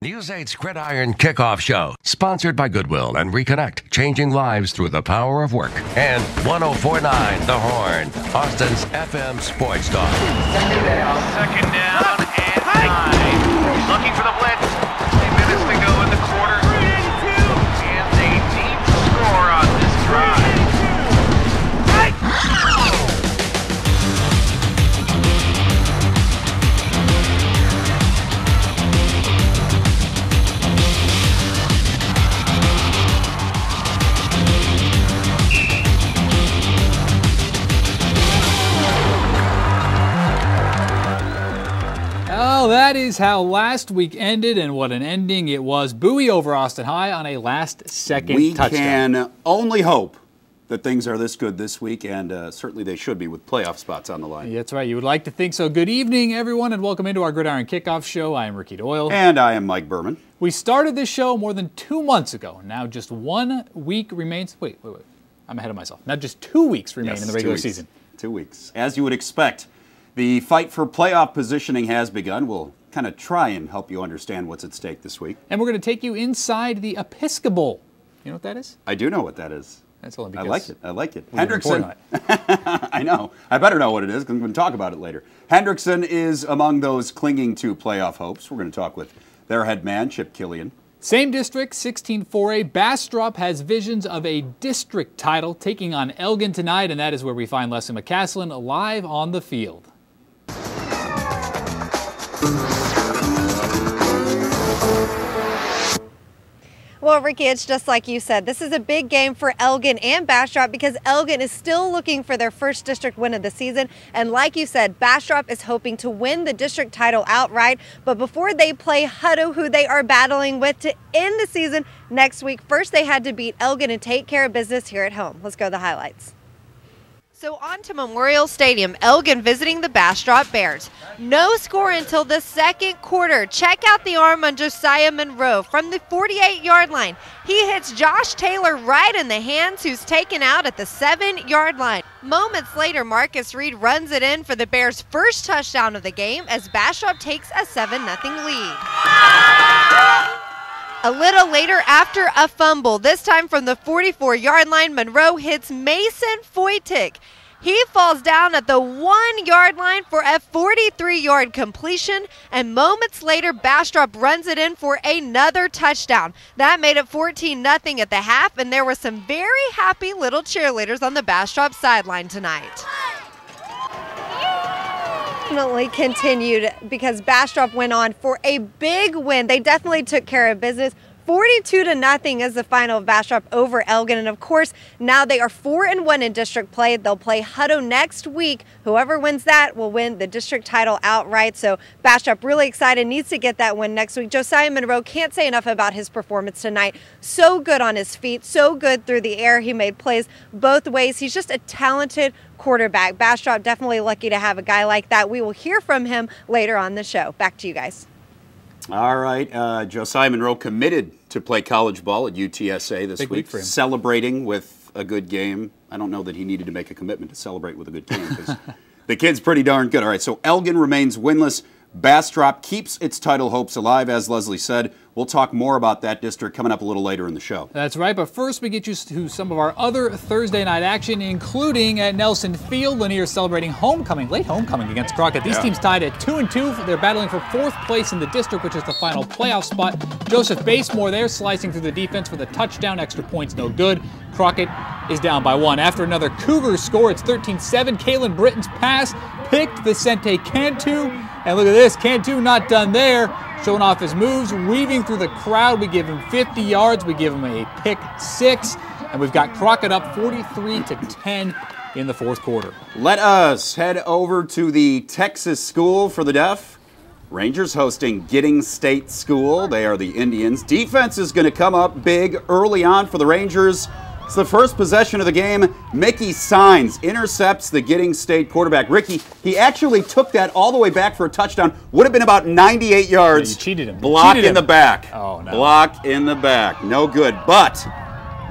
News 8's Gridiron Kickoff Show, sponsored by Goodwill and Reconnect, changing lives through the power of work. And 104.9 The Horn, Austin's FM Sports Talk. Second down and 9. Looking for the blitz. 3 minutes to go in the quarter. And a deep score on this drive. Well, that is how last week ended, and what an ending it was. Bowie over Austin High on a last-second touchdown. We can only hope that things are this good this week, and certainly they should be with playoff spots on the line. Yeah, that's right. You would like to think so. Good evening, everyone, and welcome into our Gridiron Kickoff Show. I am Ricky Doyle. And I am Mike Berman. We started this show more than 2 months ago. Now just 1 week remains. Wait. I'm ahead of myself. Now just 2 weeks remain in the regular season. 2 weeks. As you would expect, the fight for playoff positioning has begun. We'll kind of try and help you understand what's at stake this week. And we're going to take you inside the Episcopal. You know what that is? I do know what that is. That's only because I like it. Hendrickson. I know. I better know what it is because I'm going to talk about it later. Hendrickson is among those clinging to playoff hopes. We're going to talk with their head man, Chip Killian. Same district, 16-4A. Bastrop has visions of a district title taking on Elgin tonight, and that is where we find Leslie McCaslin live on the field. Well, Ricky, it's just like you said. This is a big game for Elgin and Bastrop because Elgin is still looking for their first district win of the season. And like you said, Bastrop is hoping to win the district title outright. But before they play Hutto, who they are battling with to end the season next week, first they had to beat Elgin and take care of business here at home. Let's go to the highlights. So on to Memorial Stadium, Elgin visiting the Bastrop Bears. No score until the second quarter. Check out the arm on Josiah Monroe from the 48-yard line. He hits Josh Taylor right in the hands, who's taken out at the 7-yard line. Moments later, Marcus Reed runs it in for the Bears' first touchdown of the game as Bastrop takes a 7-0 lead. A little later, after a fumble, this time from the 44-yard line, Monroe hits Mason Foytick. He falls down at the 1-yard line for a 43-yard completion, and moments later, Bastrop runs it in for another touchdown. That made it 14-0 at the half, and there were some very happy little cheerleaders on the Bastrop sideline tonight. Definitely continued because Bastrop went on for a big win. They definitely took care of business. 42-0 is the final of Bastrop over Elgin. And of course, now they are 4-1 in district play. They'll play Hutto next week. Whoever wins that will win the district title outright. So Bastrop really excited, needs to get that win next week. Josiah Monroe, can't say enough about his performance tonight. So good on his feet, so good through the air. He made plays both ways. He's just a talented quarterback. Bastrop definitely lucky to have a guy like that. We will hear from him later on the show. Back to you guys. All right, Josiah Monroe committed to play college ball at UTSA this Big week, for him. celebrating with a good game. I don't know that he needed to make a commitment to celebrate with a good game because the kid's pretty darn good. All right, so Elgin remains winless. Bastrop keeps its title hopes alive, as Leslie said. We'll talk more about that district coming up a little later in the show. That's right, but first we get you to some of our other Thursday night action, including at Nelson Field. Lanier celebrating homecoming, late homecoming against Crockett. These teams tied at 2-2. They're battling for 4th place in the district, which is the final playoff spot. Joseph Basemore there slicing through the defense with a touchdown. Extra points no good. Crockett is down by 1. After another Cougars score, it's 13-7. Kalen Britton's pass picked Vicente Cantu. And look at this, Cantu not done there. Showing off his moves, weaving through the crowd. We give him 50 yards. We give him a pick 6. And we've got Crockett up 43-10 in the 4th quarter. Let us head over to the Texas School for the Deaf. Rangers hosting Giddings State School. They are the Indians. Defense is going to come up big early on for the Rangers. It's the first possession of the game. Mickey Signs intercepts the Giddings State quarterback. Ricky, he actually took that all the way back for a touchdown. Would have been about 98 yards. Yeah, you cheated him. Block in the back. Oh, no. Block in the back. No good. But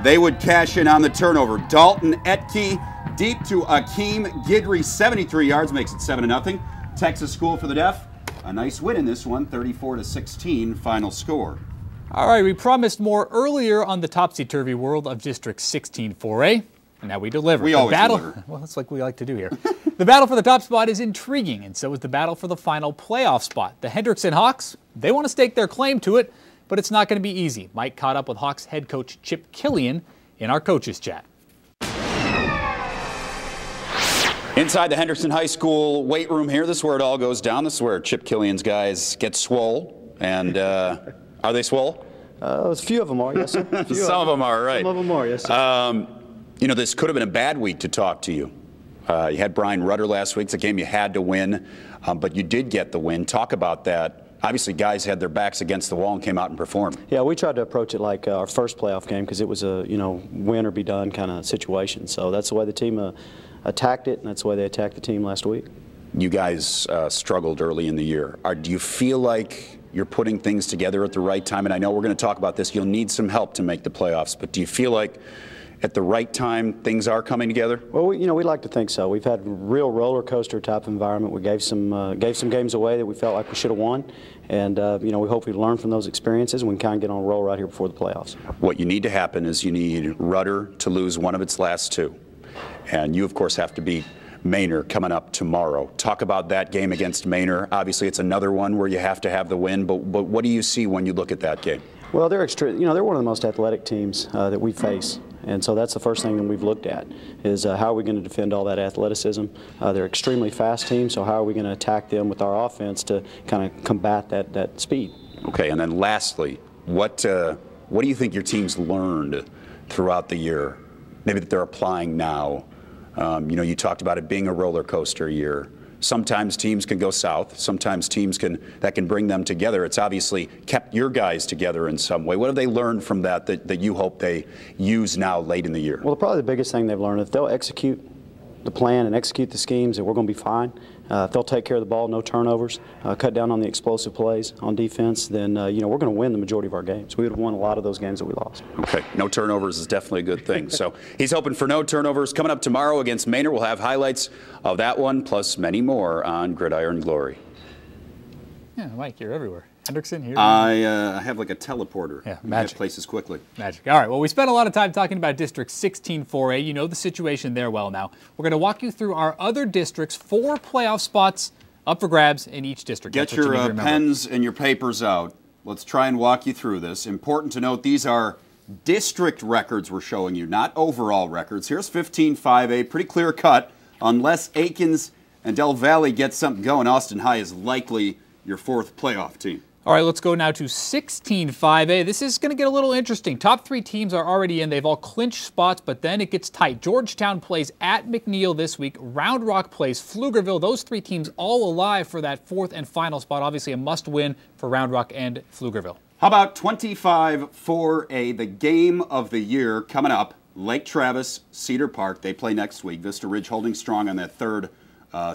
they would cash in on the turnover. Dalton Etke deep to Akeem Gidry, 73 yards, makes it 7-0. Texas School for the Deaf. a nice win in this one, 34-16 final score. All right, we promised more earlier on the topsy-turvy world of District 16 4A, and now we deliver. We always deliver. Well, that's like we like to do here. The battle for the top spot is intriguing, and so is the battle for the final playoff spot. The Hendrickson Hawks, they want to stake their claim to it, but it's not going to be easy. Mike caught up with Hawks head coach Chip Killian in our coaches chat. Inside the Hendrickson High School weight room here, this is where it all goes down. This is where Chip Killian's guys get swole. And are they swole? A few of them are, yes, sir. Some of them are, right. Some of them are, yes, sir. You know, this could have been a bad week to talk to you. You had Brian Rudder last week. It's a game you had to win, but you did get the win. Talk about that. Obviously, guys had their backs against the wall and came out and performed. Yeah, we tried to approach it like our first playoff game because it was a, win or be done kind of situation. So that's the way the team attacked it, and that's the way they attacked the team last week. You guys struggled early in the year. Do you feel like you're putting things together at the right time? And I know we're going to talk about this. You'll need some help to make the playoffs, but do you feel like at the right time things are coming together? Well, we like to think so. We've had real roller coaster type environment. We gave some games away that we felt like we should have won, and we hope we learn from those experiences and we can kind of get on a roll right here before the playoffs. What you need to happen is you need Rudder to lose one of its last two, and you of course have to beat Manor coming up tomorrow. Talk about that game against Manor. Obviously, it's another one where you have to have the win, but what do you see when you look at that game? Well, they're they're one of the most athletic teams that we face, and so that's the first thing that we've looked at is how are we going to defend all that athleticism. They're an extremely fast team, so how are we going to attack them with our offense to kind of combat that speed? Okay, and then lastly, what do you think your team's learned throughout the year, maybe that they're applying now? You talked about it being a roller coaster year. Sometimes teams can go south. Sometimes teams can bring them together. It's obviously kept your guys together in some way. What have they learned from that you hope they use now late in the year? Well, probably the biggest thing they've learned, if they'll execute the plan and execute the schemes, that we're going to be fine. If they'll take care of the ball, no turnovers, cut down on the explosive plays on defense, then we're going to win the majority of our games. We would have won a lot of those games that we lost. Okay, no turnovers is definitely a good thing. So he's hoping for no turnovers. Coming up tomorrow against Manor, we'll have highlights of that one plus many more on Gridiron Glory. Yeah, Mike, you're everywhere. Hendrickson here. I have like a teleporter. Yeah, magic. Get places quickly. Magic. All right, well, we spent a lot of time talking about District 16 4A. You know the situation there well now. We're going to walk you through our other districts, 4 playoff spots up for grabs in each district. Get your pens and your papers out. Let's try and walk you through this. Important to note, these are district records we're showing you, not overall records. Here's 15-5A, pretty clear cut. Unless Aikens and Del Valle get something going, Austin High is likely your 4th playoff team. All right, let's go now to 16-5A. This is going to get a little interesting. Top 3 teams are already in. They've all clinched spots, but then it gets tight. Georgetown plays at McNeil this week. Round Rock plays Pflugerville. Those 3 teams all alive for that 4th and final spot. Obviously a must-win for Round Rock and Pflugerville. How about 25-4A, the game of the year coming up? Lake Travis, Cedar Park. They play next week. Vista Ridge holding strong on that 3rd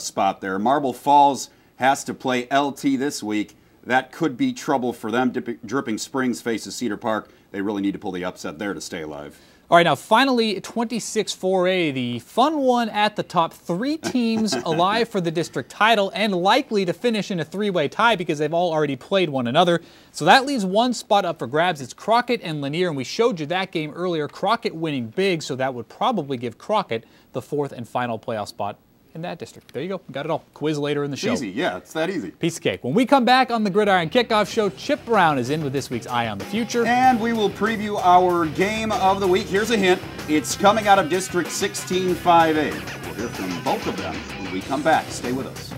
spot there. Marble Falls has to play LT this week. That could be trouble for them. Dripping Springs faces Cedar Park. They really need to pull the upset there to stay alive. All right, now finally, 26-4A, the fun one at the top. 3 teams alive for the district title and likely to finish in a 3-way tie because they've all already played one another. So that leaves one spot up for grabs. It's Crockett and Lanier, and we showed you that game earlier. Crockett winning big, so that would probably give Crockett the 4th and final playoff spot in that district. There you go. Got it all. Quiz later in the show. Easy. Yeah, it's that easy. Piece of cake. When we come back on the Gridiron Kickoff Show, Chip Brown is in with this week's Eye on the Future. And we will preview our game of the week. Here's a hint. It's coming out of District 16-5A. We'll hear from both of them when we come back. Stay with us.